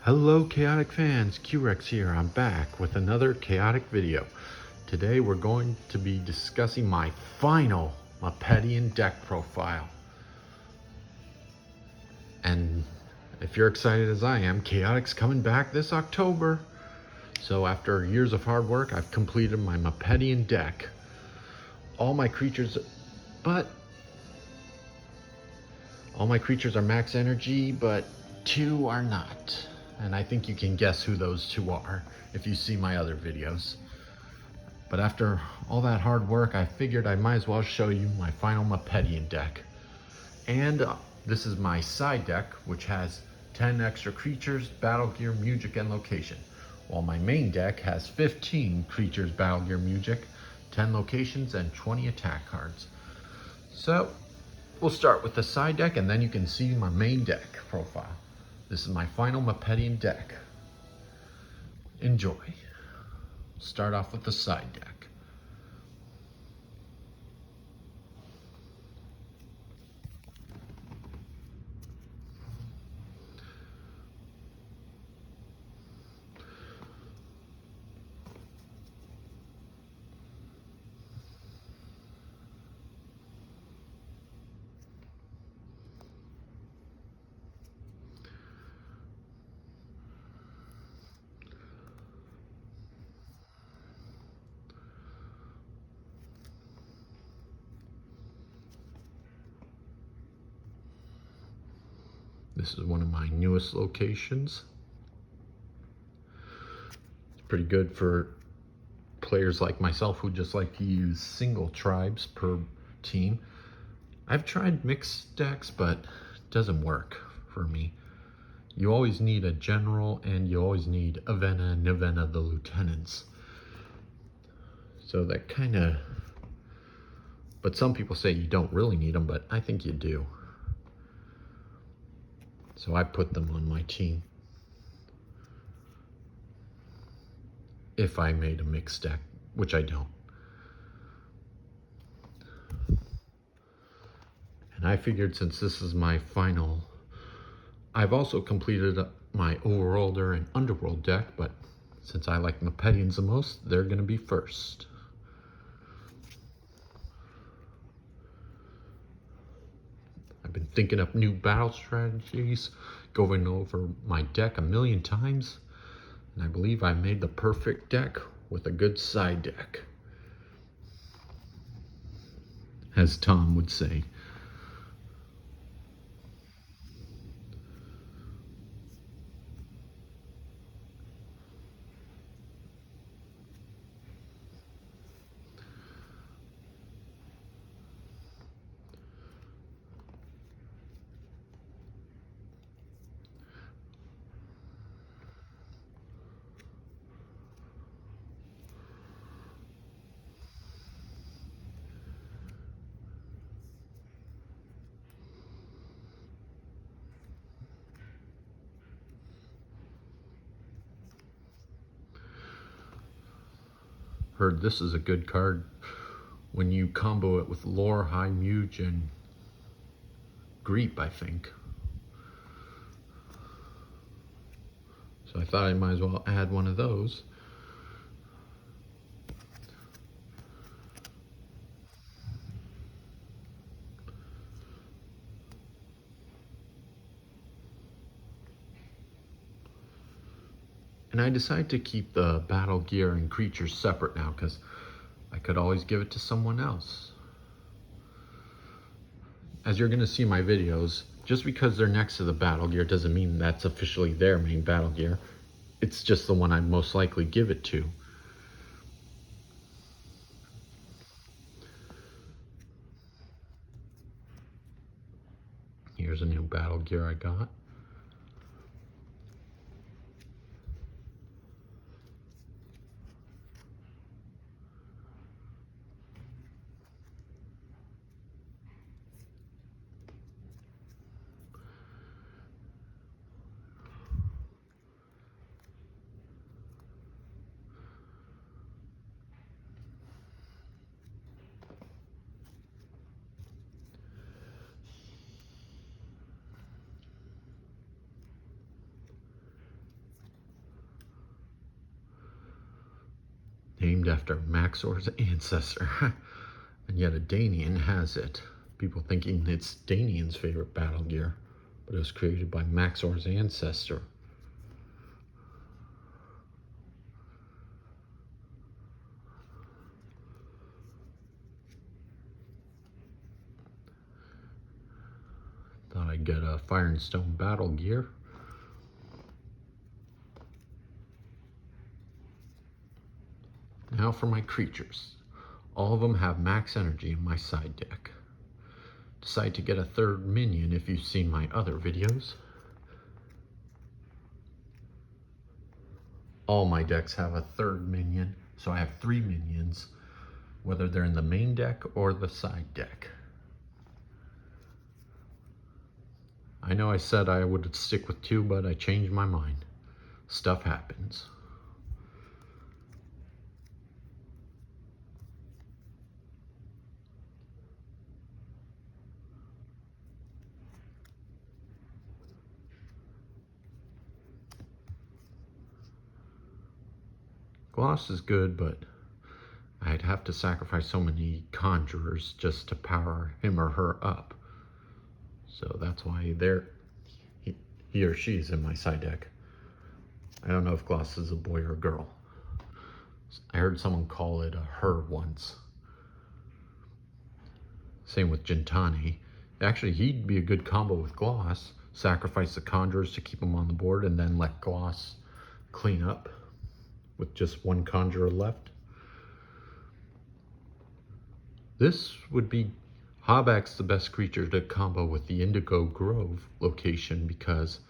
Hello Chaotic fans, Q-Rex here. I'm back with another chaotic video. Today we're going to be discussing my final Mipedian deck profile. And if you're excited as I am, Chaotic's coming back this October. So after years of hard work, I've completed my Mipedian deck. All my creatures are max energy, but two are not. And I think you can guess who those two are if you see my other videos. But after all that hard work, I figured I might as well show you my final Mipedian deck. And this is my side deck, which has 10 extra creatures, battle gear, music, and location. While my main deck has 15 creatures, battle gear, music, 10 locations, and 20 attack cards. So we'll start with the side deck and then you can see my main deck profile. This is my final Mipedian deck. Enjoy. Start off with the side deck. This is one of my newest locations. It's pretty good for players like myself who just like to use single tribes per team. I've tried mixed decks, but it doesn't work for me. You always need a general and you always need Avena and Nivena, the lieutenants. So that kind of, but some people say you don't really need them, but I think you do. So I put them on my team if I made a mixed deck, which I don't. And I figured since this is my final, I've also completed my Overworlder and Underworld deck, but since I like Mipedians the most, they're going to be first. I've been thinking up new battle strategies, going over my deck a million times, and I believe I made the perfect deck with a good side deck, as Tom would say. Heard this is a good card when you combo it with Lore, High Muge, and Greep, I think. So I thought I might as well add one of those. And I decided to keep the battle gear and creatures separate now because I could always give it to someone else. As you're going to see in my videos, just because they're next to the battle gear doesn't mean that's officially their main battle gear. It's just the one I'd most likely give it to. Here's a new battle gear I got. named after Maxor's ancestor. And yet a Danian has it. People thinking it's Danian's favorite battle gear, but it was created by Maxor's ancestor. Thought I'd get a Fire and Stone battle gear. Now for my creatures. All of them have max energy in my side deck. Decide to get a third minion if you've seen my other videos. All my decks have a third minion, so I have 3 minions, whether they're in the main deck or the side deck. I know I said I would stick with 2, but I changed my mind. Stuff happens. Gloss is good, but I'd have to sacrifice so many conjurers just to power him or her up. So that's why he or she is in my side deck. I don't know if Gloss is a boy or a girl. I heard someone call it a her once. Same with Gintani. Actually, he'd be a good combo with Gloss. Sacrifice the conjurers to keep him on the board and then let Gloss clean up with just 1 conjurer left. This would be Hobback's the best creature to combo with the Indigo Grove location because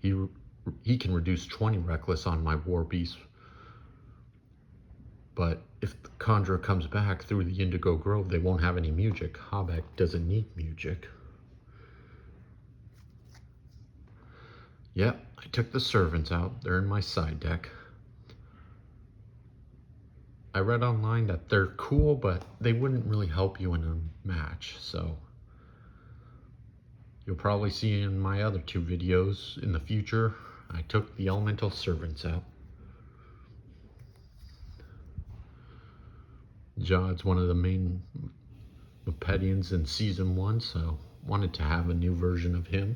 he can reduce 20 reckless on my War Beast. But if the Conjurer comes back through the Indigo Grove, they won't have any music. Hobback doesn't need music. Yep, I took the servants out. They're in my side deck. I read online that they're cool, but they wouldn't really help you in a match, so you'll probably see in my other 2 videos in the future, I took the elemental servants out. Jod's one of the main Mipedians in season 1, so wanted to have a new version of him.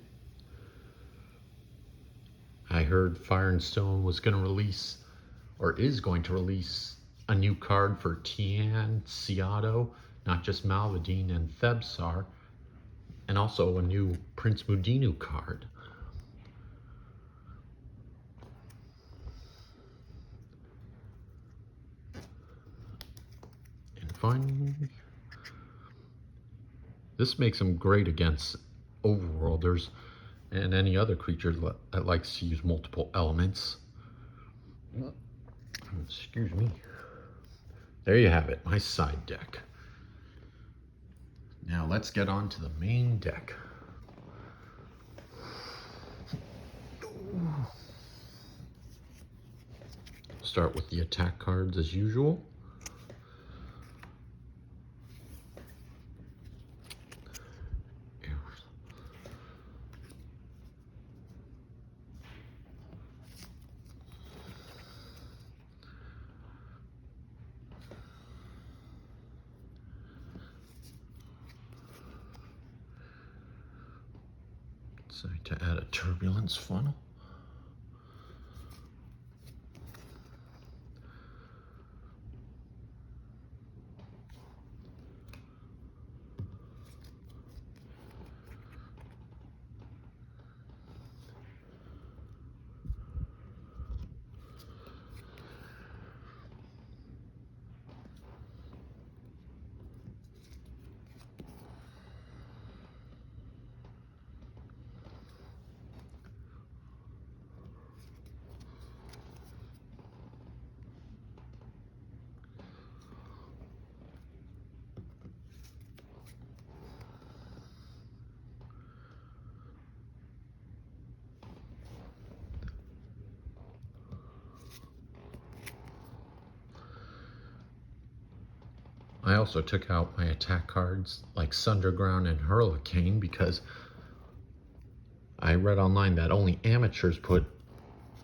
I heard Fire and Stone was going to release, or is going to release, a new card for Tian, Seato, not just Malvadine and Thebsar, and also a new Prince Mudinu card. And finally, this makes him great against Overworlders and any other creature that likes to use multiple elements. Excuse me. There you have it, my side deck. Now let's get on to the main deck. Start with the attack cards as usual. Decide to add a turbulence funnel. I also took out my attack cards like Sunderground and Hurricane because I read online that only amateurs put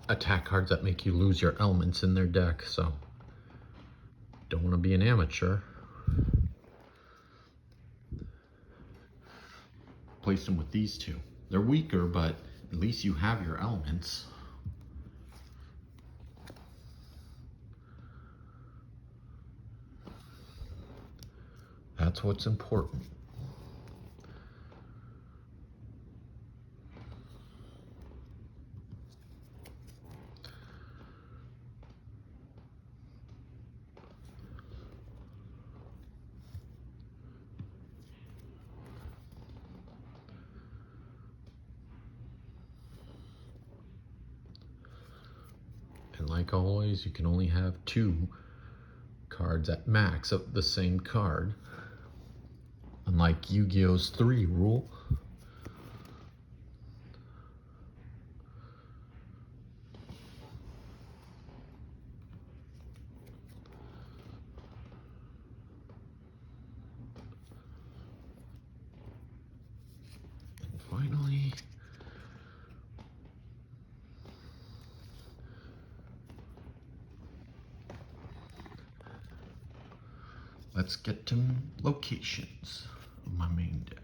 attack cards that make you lose your elements in their deck, so don't want to be an amateur. Place them with these two. They're weaker, but at least you have your elements. That's what's important. And like always, you can only have 2 cards at max of the same card. Unlike Yu-Gi-Oh's 3 rule. And finally, let's get to locations of my main deck.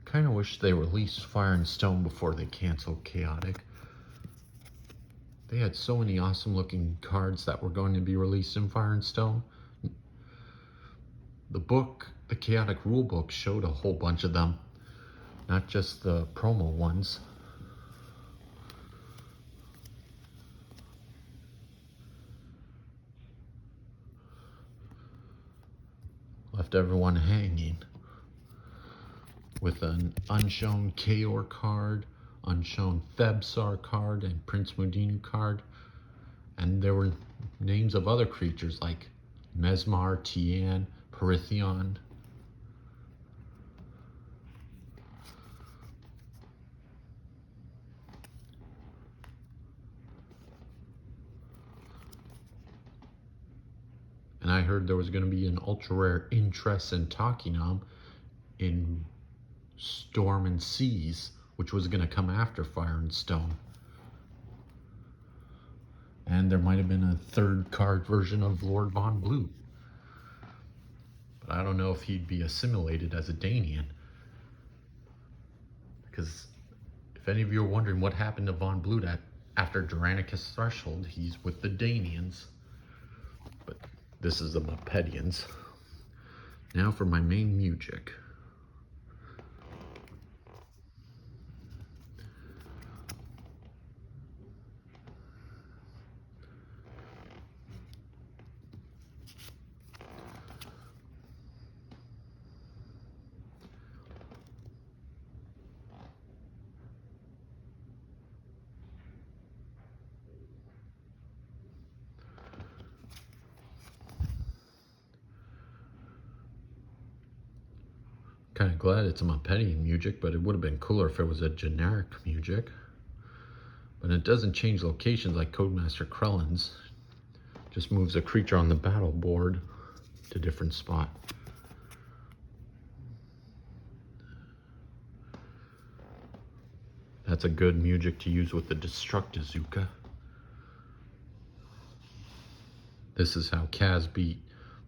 Kind of wish they released Fire and Stone before they canceled Chaotic. They had so many awesome looking cards that were going to be released in Fire and Stone. The book, the Chaotic Rulebook, showed a whole bunch of them, not just the promo ones. Left everyone hanging with an unshown Kaor card, unshown Thebsar card, and Prince Mudinu card. And there were names of other creatures like Mesmar, Tian, Perithion. And I heard there was going to be an ultra rare interest in Takinam in Storm and Seas, which was going to come after Fire and Stone. And there might have been a 3rd card version of Lord Von Blue. But I don't know if he'd be assimilated as a Danian. Because if any of you are wondering what happened to Von Blue after Duranicus Threshold, he's with the Danians. But this is the Mipedians. Now for my main music. Kind of glad it's a Mipedian music, but it would have been cooler if it was a generic music. But it doesn't change locations like Codemaster Krellin's. Just moves a creature on the battle board to a different spot. That's a good music to use with the Destructizuka. This is how Kaz beat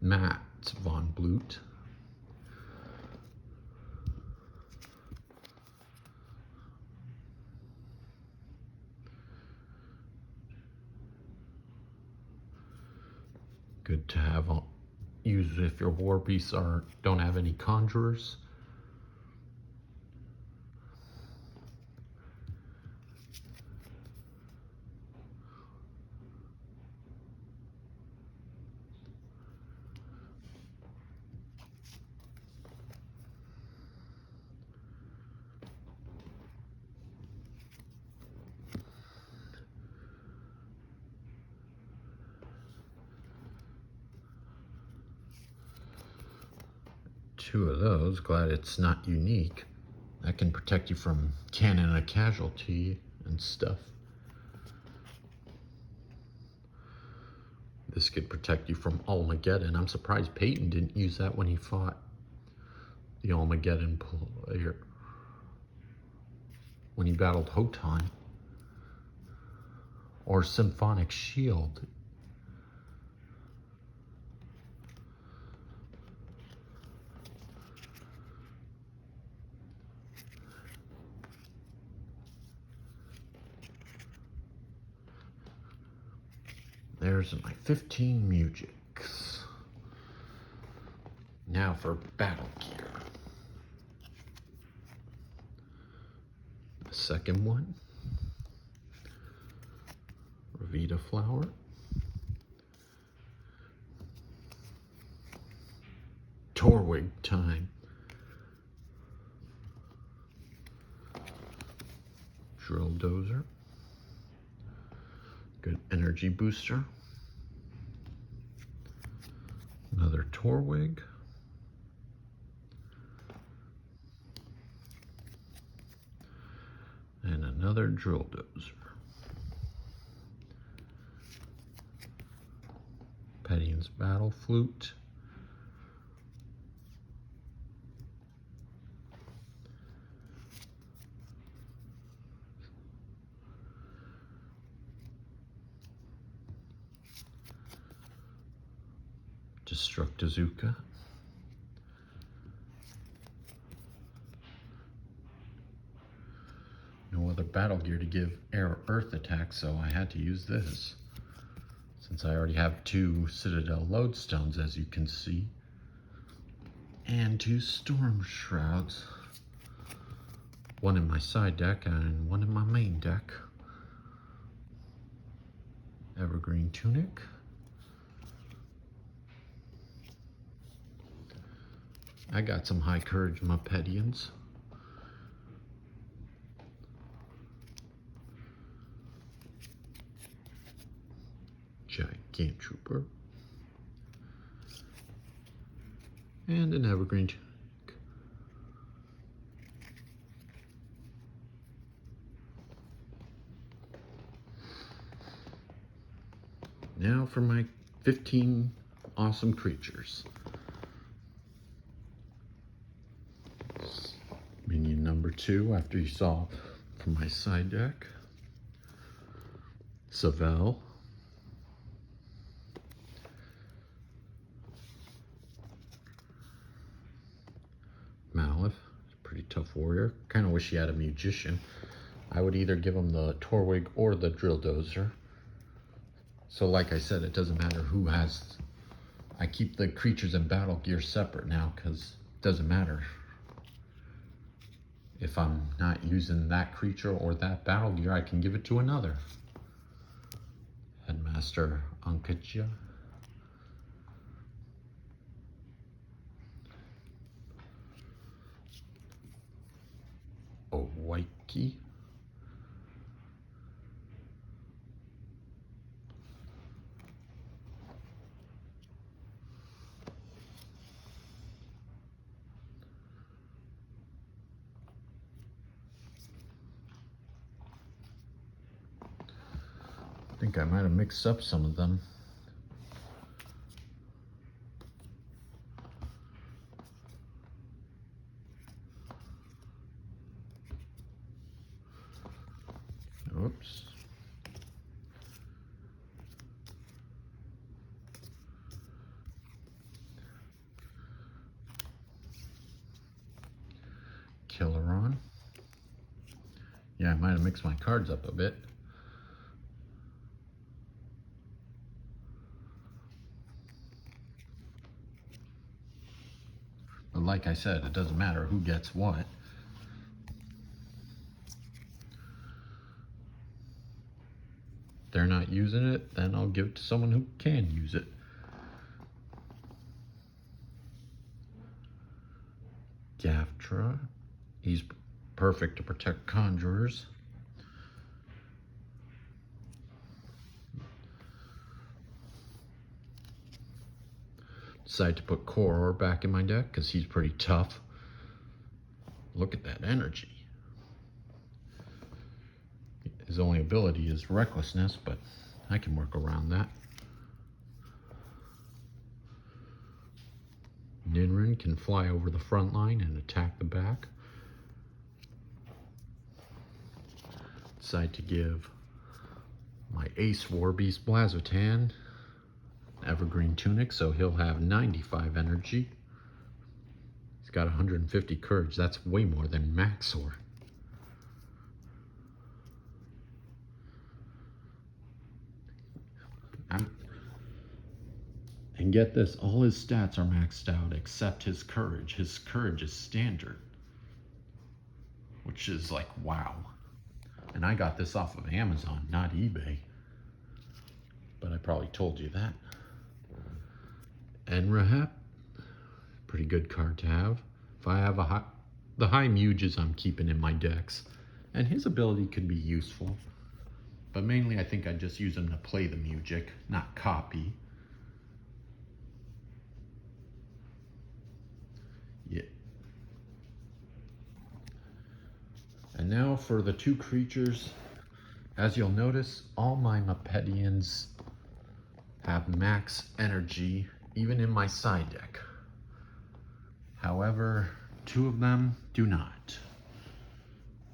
Matt Von Blut. Good to have use if your war beasts don't have any conjurers. 2 of those. Glad it's not unique. That can protect you from cannon a casualty and stuff. This could protect you from Armageddon. I'm surprised Peyton didn't use that when he fought the Armageddon player. When he battled Hoton. Or Symphonic Shield. There's my 15 Mujiks. Now for battle gear. The second one. Vita flower. Torwig time. Drill dozer. Good energy booster. Another Torwig. And another drill dozer. Mipedian's battle flute. Destructizuka. No other battle gear to give air earth attacks, so I had to use this. Since I already have 2 Citadel Lodestones, as you can see. And 2 Storm Shrouds. One in my side deck and one in my main deck. Evergreen Tunic. I got some high courage Mipedians. Gigant Trooper. And an Evergreen Tunic. Now for my 15 awesome creatures. Minion number 2 after you saw from my side deck. Savell. Malif, pretty tough warrior. Kind of wish he had a magician. I would either give him the Torwig or the drill dozer. So like I said, it doesn't matter who has. I keep the creatures and battle gear separate now because it doesn't matter if I'm not using that creature or that battle gear. I can give it to another. Headmaster Ankaja. Owaiki. I think I might have mixed up some of them. Oops. Killeron. Yeah, I might have mixed my cards up a bit. But like I said, it doesn't matter who gets what. If they're not using it, then I'll give it to someone who can use it. Gaftra. He's perfect to protect conjurers. Decided to put Koror back in my deck because he's pretty tough. Look at that energy. His only ability is recklessness, but I can work around that. Ninrin can fly over the front line and attack the back. Decide to give my Ace Warbeast Blazotan Evergreen Tunic, so he'll have 95 energy. He's got 150 courage. That's way more than Maxor. And get this, all his stats are maxed out except his courage. His courage is standard, which is like, wow. And I got this off of Amazon, not eBay. But I probably told you that. And Rahep, pretty good card to have. If I have the high Muges I'm keeping in my decks. And his ability could be useful. But mainly I think I just use him to play the Mugic, not copy. Yeah. And now for the two creatures. As you'll notice, all my Mipedians have max energy, even in my side deck. However, two of them do not.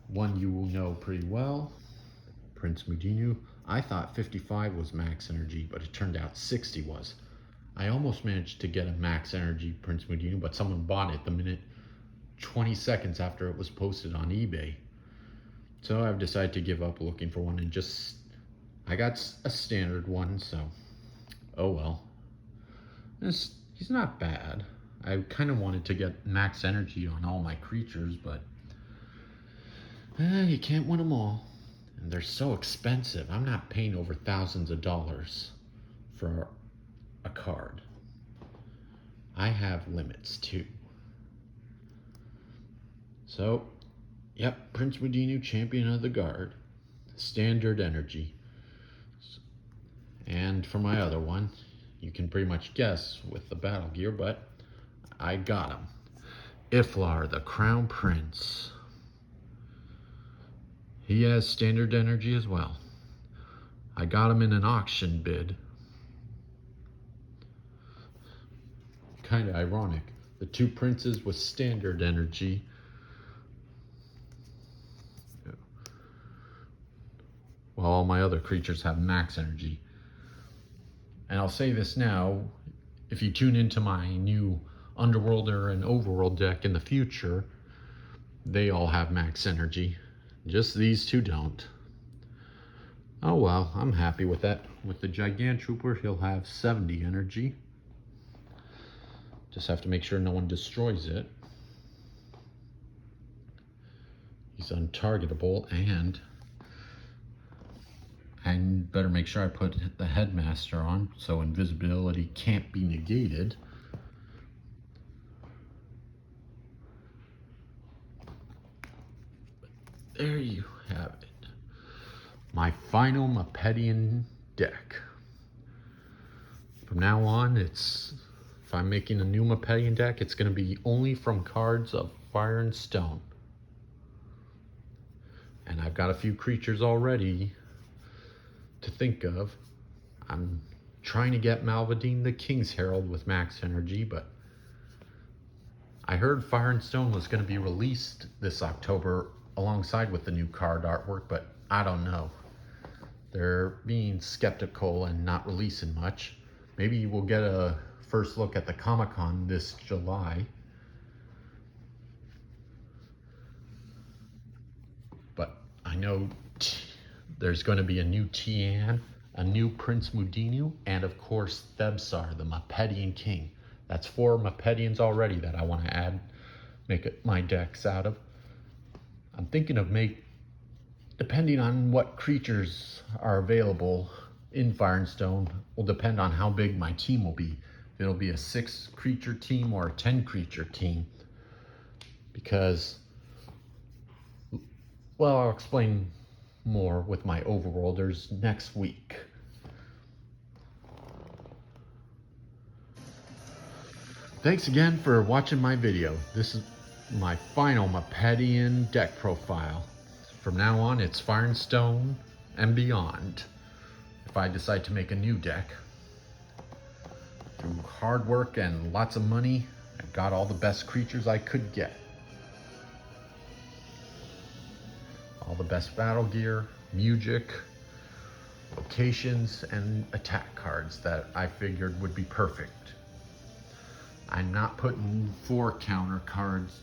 One you will know pretty well, Prince Mipedian. I thought 55 was max energy, but it turned out 60 was. I almost managed to get a max energy Prince Mipedian, but someone bought it the minute 20 seconds after it was posted on eBay. So I've decided to give up looking for one and just, I got a standard one, so oh well. He's not bad. I kind of wanted to get max energy on all my creatures, but you can't win them all. And they're so expensive. I'm not paying over thousands of dollars for a card. I have limits too. So, yep, Prince Mipedian, Champion of the Guard. Standard energy. And for my other one, you can pretty much guess with the battle gear, but I got him. Iflar, the Crown Prince. He has standard energy as well. I got him in an auction bid. Kind of ironic. The two princes with standard energy. While all my other creatures have max energy. And I'll say this now, if you tune into my new Underworlder and Overworld deck in the future, they all have max energy. Just these two don't. Oh well, I'm happy with that. With the Gigantrooper, he'll have 70 energy. Just have to make sure no one destroys it. He's untargetable, and I better make sure I put the Headmaster on so invisibility can't be negated. There you have it. My final Mipedian deck. From now on, if I'm making a new Mipedian deck, it's going to be only from cards of Fire and Stone. And I've got a few creatures already to think of. I'm trying to get Malvadine the King's Herald with max energy, but I heard Fire and Stone was going to be released this October alongside with the new card artwork, but I don't know. They're being skeptical and not releasing much. Maybe we'll get a first look at the Comic-Con this July. But I know there's going to be a new Tian, a new Prince Mipedian, and of course Thebsar, the Mipedian King. That's 4 Mipedians already that I want to make my decks out of. I'm thinking of depending on what creatures are available in Fire and Stone, will depend on how big my team will be. If it'll be a 6 creature team or a 10 creature team. Because, well, I'll explain more with my Overworlders next week. Thanks again for watching my video. This is my final Mipedian deck profile. From now on, it's Fire and Stone and beyond. If I decide to make a new deck, through hard work and lots of money, I got all the best creatures I could get. All the best battle gear, music, locations, and attack cards that I figured would be perfect. I'm not putting 4 counter cards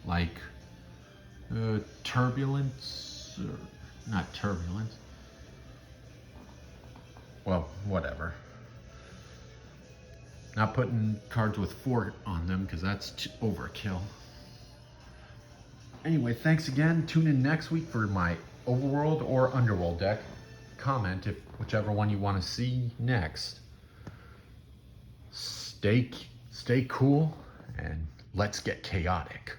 like Turbulence, or not Turbulence, well, whatever. Not putting cards with 4 on them because that's overkill. Anyway, thanks again. Tune in next week for my Overworld or Underworld deck. Comment if whichever one you want to see next. Stay cool and let's get chaotic.